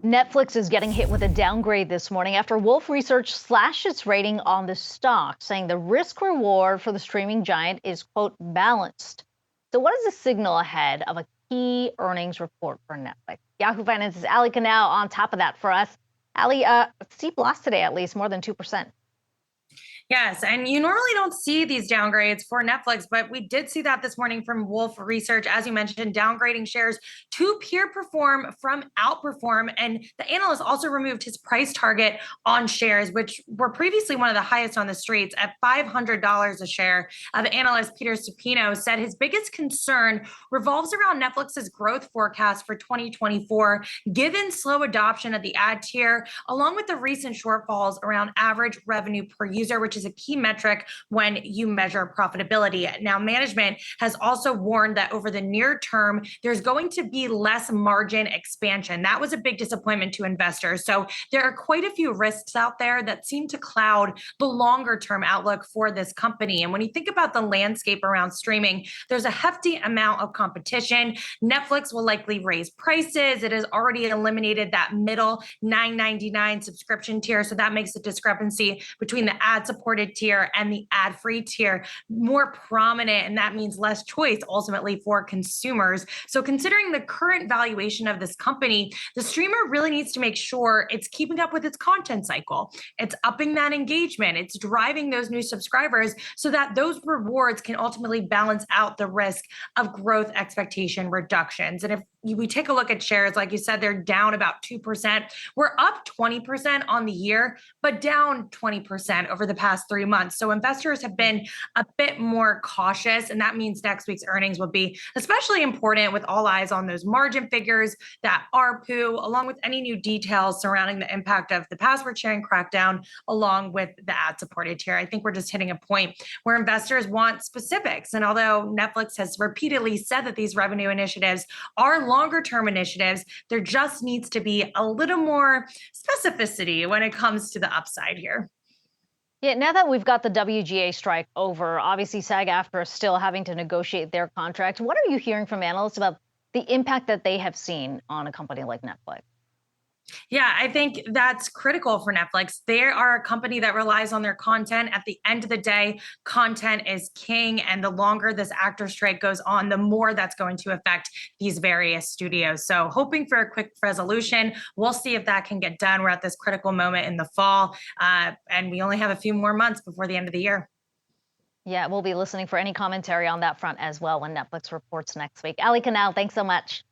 Netflix is getting hit with a downgrade this morning after Wolfe Research slashed its rating on the stock, saying the risk reward for the streaming giant is, quote, balanced. So, what is the signal ahead of a key earnings report for Netflix? Yahoo Finance's Canal on top of that for us. Ali, steep loss today, at least more than 2%. Yes, and you normally don't see these downgrades for Netflix, but we did see that this morning from Wolfe Research, as you mentioned, downgrading shares to peer perform from outperform. And the analyst also removed his price target on shares, which were previously one of the highest on the streets at $500 a share. The analyst, Peter Supino, said his biggest concern revolves around Netflix's growth forecast for 2024, given slow adoption of the ad tier, along with the recent shortfalls around average revenue per user, which is a key metric when you measure profitability. Now, management has also warned that over the near term, there's going to be less margin expansion. That was a big disappointment to investors. So there are quite a few risks out there that seem to cloud the longer term outlook for this company. And when you think about the landscape around streaming, there's a hefty amount of competition. Netflix will likely raise prices. It has already eliminated that middle $9.99 subscription tier. So that makes the discrepancy between the ad supported tier and the ad-free tier more prominent, and that means less choice ultimately for consumers. So considering the current valuation of this company, the streamer really needs to make sure it's keeping up with its content cycle. It's upping that engagement. It's driving those new subscribers so that those rewards can ultimately balance out the risk of growth expectation reductions. And if we take a look at shares, like you said, they're down about 2%. We're up 20% on the year, but down 20% over the past 3 months. So investors have been a bit more cautious, and that means next week's earnings will be especially important with all eyes on those margin figures, that ARPU, along with any new details surrounding the impact of the password sharing crackdown, along with the ad-supported tier. I think we're just hitting a point where investors want specifics. And although Netflix has repeatedly said that these revenue initiatives are longer term initiatives, there just needs to be a little more specificity when it comes to the upside here. Yeah, now that we've got the WGA strike over, obviously SAG-AFTRA is still having to negotiate their contract. What are you hearing from analysts about the impact that they have seen on a company like Netflix? Yeah, I think that's critical for Netflix. They are a company that relies on their content. At the end of the day, content is king. And the longer this actor strike goes on, the more that's going to affect these various studios. So, hoping for a quick resolution. We'll see if that can get done. We're at this critical moment in the fall, and we only have a few more months before the end of the year. Yeah, we'll be listening for any commentary on that front as well when Netflix reports next week. Canal, thanks so much.